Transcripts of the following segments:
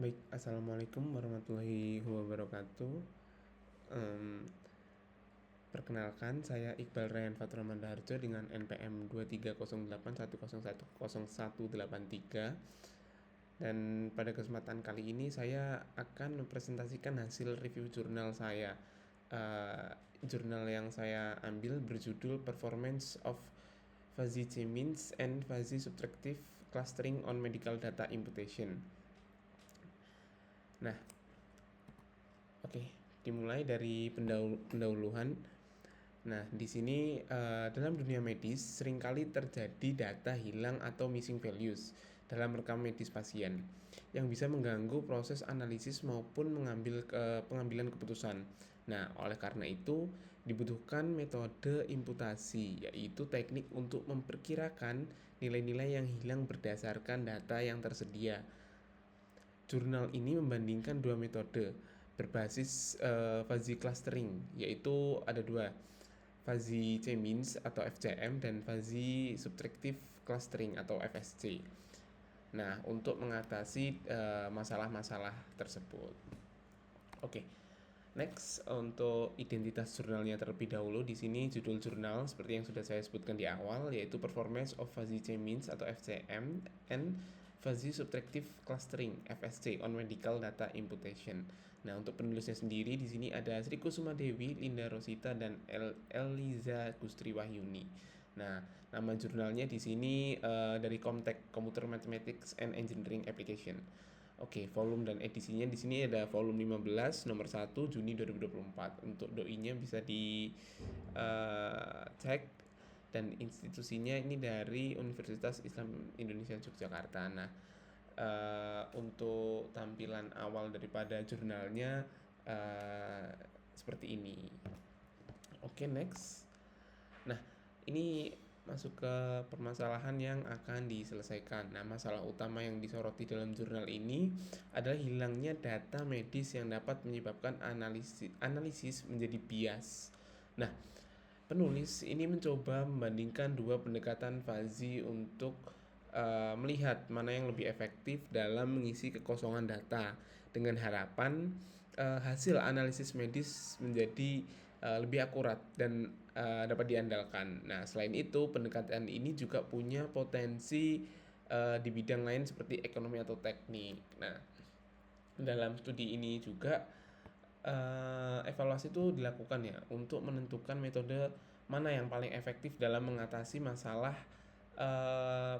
Baik, Assalamualaikum warahmatullahi wabarakatuh. Em, Perkenalkan, saya Iqbal Rayhan Faturrahman Raharjo dengan NPM 23081010183. Dan pada kesempatan kali ini saya akan mempresentasikan hasil review jurnal saya. Eh, Jurnal yang saya ambil berjudul Performance of Fuzzy K-means and Fuzzy Subtractive Clustering on Medical Data Imputation. Nah, oke, dimulai dari pendahuluan. Nah, di sini dalam dunia medis seringkali terjadi data hilang atau missing values dalam rekam medis pasien yang bisa mengganggu proses analisis maupun pengambilan keputusan. Nah, oleh karena itu dibutuhkan metode imputasi, yaitu teknik untuk memperkirakan nilai-nilai yang hilang berdasarkan data yang tersedia. Jurnal ini membandingkan dua metode berbasis fuzzy clustering, yaitu ada dua, fuzzy K-means atau FCM dan fuzzy subtractive clustering atau FSC. Nah, untuk mengatasi masalah-masalah tersebut. Oke. Next, untuk identitas jurnalnya terlebih dahulu, di sini judul jurnal seperti yang sudah saya sebutkan di awal, yaitu Performance of Fuzzy K-means atau FCM and Fuzzy Subtractive Clustering (FSC) on Medical Data Imputation. Nah, untuk penulisnya sendiri di sini ada Sri Kusuma Dewi, Linda Rosita, dan Eliza Gustri Wahyuni. Nah, nama jurnalnya di sini dari Comtech Computer Mathematics and Engineering Application. Oke, volume dan edisinya di sini ada volume 15 nomor 1 Juni 2024. Untuk doi-nya bisa cek, dan institusinya ini dari Universitas Islam Indonesia Yogyakarta. Nah, untuk tampilan awal daripada jurnalnya uh, seperti ini. Oke, next. Nah, ini masuk ke permasalahan yang akan diselesaikan. Nah, masalah utama yang disoroti dalam jurnal ini adalah hilangnya data medis yang dapat menyebabkan analisis menjadi bias. Nah, penulis ini mencoba membandingkan dua pendekatan fuzzy untuk melihat mana yang lebih efektif dalam mengisi kekosongan data dengan harapan hasil analisis medis menjadi lebih akurat dan dapat diandalkan. Nah, selain itu, pendekatan ini juga punya potensi di bidang lain seperti ekonomi atau teknik. Nah, dalam studi ini juga evaluasi itu dilakukan ya untuk menentukan metode mana yang paling efektif dalam mengatasi masalah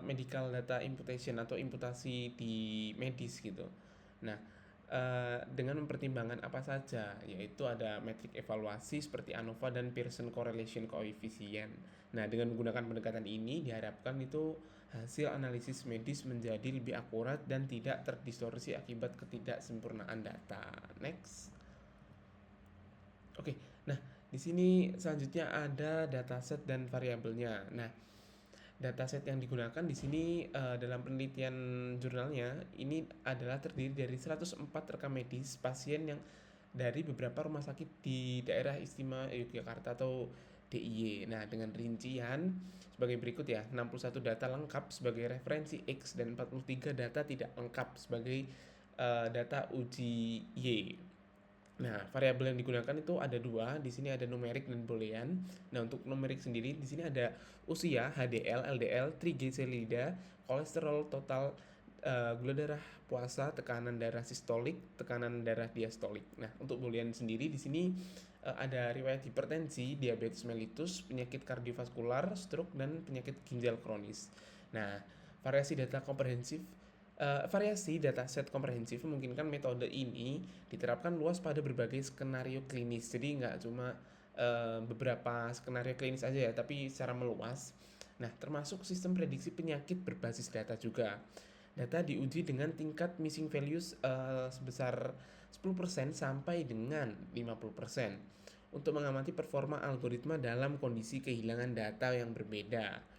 medical data imputation atau imputasi di medis gitu. Nah, dengan mempertimbangkan apa saja, yaitu ada metrik evaluasi seperti ANOVA dan Pearson Correlation Coefficient. Nah, dengan menggunakan pendekatan ini diharapkan itu hasil analisis medis menjadi lebih akurat dan tidak terdistorsi akibat ketidaksempurnaan data. Next. Oke, nah di sini selanjutnya ada dataset dan variabelnya. Nah, dataset yang digunakan di sini dalam penelitian jurnalnya ini adalah terdiri dari 104 rekam medis pasien yang dari beberapa rumah sakit di daerah istimewa Yogyakarta atau DIY. Nah, dengan rincian sebagai berikut ya, 61 data lengkap sebagai referensi X dan 43 data tidak lengkap sebagai data uji Y. Nah, variabel yang digunakan itu ada dua. Di sini ada numerik dan boolean. Nah, untuk numerik sendiri di sini ada usia, HDL, LDL, triglycerida, kolesterol total, gula darah puasa, tekanan darah sistolik, tekanan darah diastolik. Nah, untuk boolean sendiri di sini ada riwayat hipertensi, diabetes mellitus, penyakit kardiovaskular, stroke, dan penyakit ginjal kronis. Nah, variasi dataset komprehensif memungkinkan metode ini diterapkan luas pada berbagai skenario klinis. Jadi nggak cuma beberapa skenario klinis aja ya, tapi secara meluas. Nah, termasuk sistem prediksi penyakit berbasis data juga. Data diuji dengan tingkat missing values sebesar 10% sampai dengan 50% untuk mengamati performa algoritma dalam kondisi kehilangan data yang berbeda.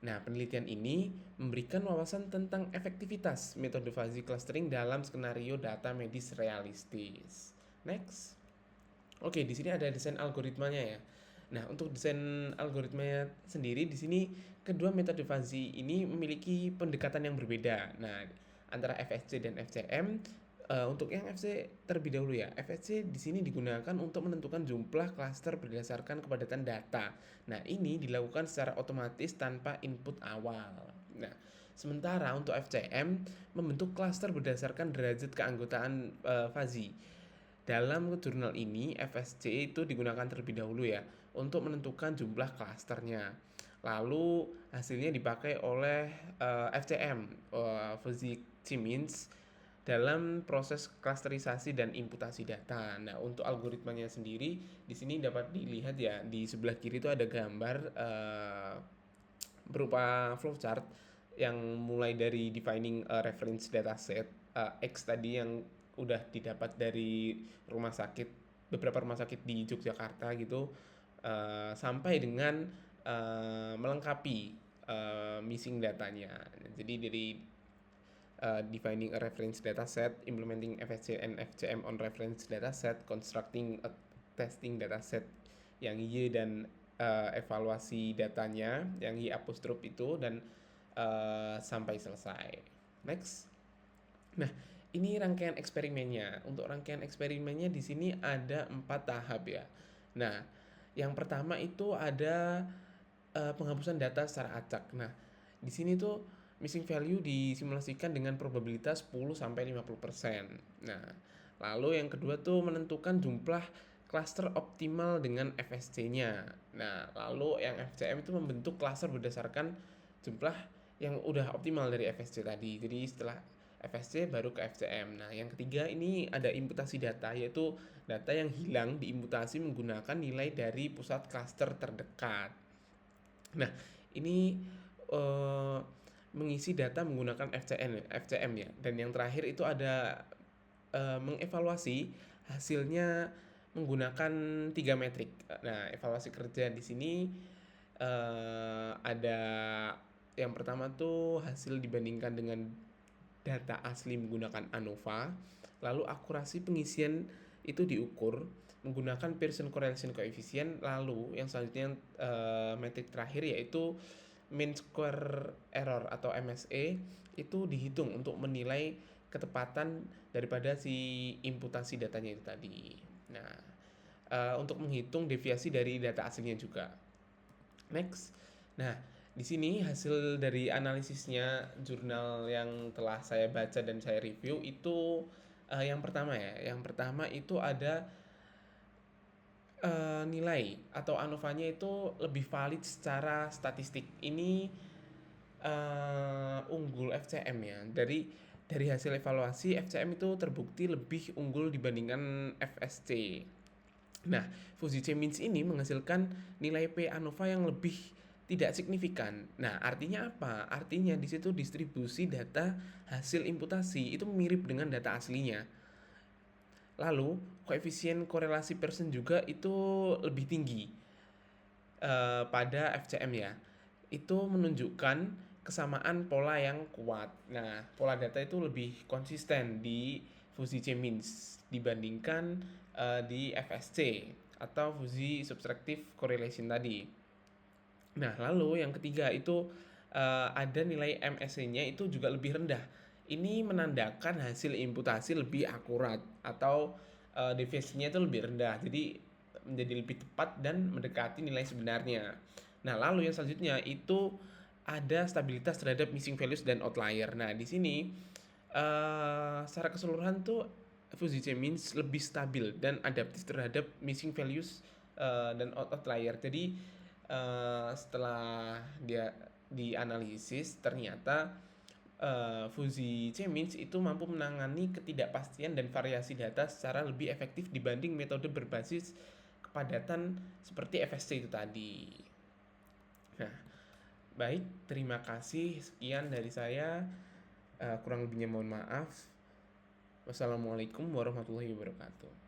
Nah, penelitian ini memberikan wawasan tentang efektivitas metode fuzzy clustering dalam skenario data medis realistis. Next. Oke, di sini ada desain algoritmanya ya. Nah, untuk desain algoritmanya sendiri di sini kedua metode fuzzy ini memiliki pendekatan yang berbeda. Nah, antara FSC dan FCM Untuk yang FC terlebih dahulu ya, FSC di sini digunakan untuk menentukan jumlah klaster berdasarkan kepadatan data. Nah, ini dilakukan secara otomatis tanpa input awal. Nah, sementara untuk FCM membentuk klaster berdasarkan derajat keanggotaan fuzzy. Dalam jurnal ini, FSC itu digunakan terlebih dahulu ya untuk menentukan jumlah klasternya. Lalu hasilnya dipakai oleh FCM, Fuzzy Means, dalam proses klasterisasi dan imputasi data. Nah, untuk algoritmanya sendiri di sini dapat dilihat ya, di sebelah kiri itu ada gambar berupa flowchart yang mulai dari defining a reference dataset X tadi yang udah didapat dari rumah sakit, beberapa rumah sakit di Yogyakarta gitu, sampai dengan melengkapi missing datanya. Jadi dari defining a reference dataset, implementing FSC and FCM on reference dataset, constructing a testing dataset yang Y dan evaluasi datanya yang Y apostrof itu, dan sampai selesai. Next. Nah, ini rangkaian eksperimennya. Untuk rangkaian eksperimennya di sini ada 4 tahap ya. Nah, yang pertama itu ada penghapusan data secara acak. Nah, di sini tuh missing value disimulasikan dengan probabilitas 10-50%. Nah, lalu yang kedua tuh menentukan jumlah cluster optimal dengan FSC-nya. Nah, lalu yang FCM itu membentuk cluster berdasarkan jumlah yang udah optimal dari FSC tadi. Jadi setelah FSC baru ke FCM. Nah, yang ketiga ini ada imputasi data, yaitu data yang hilang diimputasi menggunakan nilai dari pusat cluster terdekat. Nah, ini mengisi data menggunakan FCM ya. Dan yang terakhir itu ada mengevaluasi hasilnya menggunakan 3 metrik. Nah, evaluasi kerja di sini ada yang pertama tuh hasil dibandingkan dengan data asli menggunakan ANOVA, lalu akurasi pengisian itu diukur menggunakan Pearson Correlation Coefficient, lalu yang selanjutnya metrik terakhir yaitu mean square error atau MSE itu dihitung untuk menilai ketepatan daripada si imputasi datanya itu tadi. Nah, untuk menghitung deviasi dari data aslinya juga. Next. Nah, di sini hasil dari analisisnya jurnal yang telah saya baca dan saya review itu yang pertama ya. Yang pertama itu ada nilai atau ANOVA-nya itu lebih valid secara statistik. Ini unggul FCM ya. Dari hasil evaluasi FCM itu terbukti lebih unggul dibandingkan FSC. Nah, Fuzzy Means ini menghasilkan nilai P ANOVA yang lebih tidak signifikan. Nah, artinya apa? Artinya di situ distribusi data hasil imputasi itu mirip dengan data aslinya. Lalu, koefisien korelasi Pearson juga itu lebih tinggi pada FCM ya. Itu menunjukkan kesamaan pola yang kuat. Nah, pola data itu lebih konsisten di Fuzzy Means dibandingkan di FSC atau Fuzzy Subtractive Correlation tadi. Nah, lalu yang ketiga itu ada nilai MSE-nya itu juga lebih rendah. Ini menandakan hasil imputasi lebih akurat atau deviasinya itu lebih rendah. Jadi menjadi lebih tepat dan mendekati nilai sebenarnya. Nah, lalu yang selanjutnya itu ada stabilitas terhadap missing values dan outlier. Nah, di sini secara keseluruhan tuh Fuzzy Means lebih stabil dan adaptif terhadap missing values dan outlier. Jadi setelah dia dianalisis ternyata Fuzzy Means itu mampu menangani ketidakpastian dan variasi data secara lebih efektif dibanding metode berbasis kepadatan seperti FSC itu tadi. Nah, baik, terima kasih. Sekian dari saya. Kurang lebihnya mohon maaf. Wassalamualaikum warahmatullahi wabarakatuh.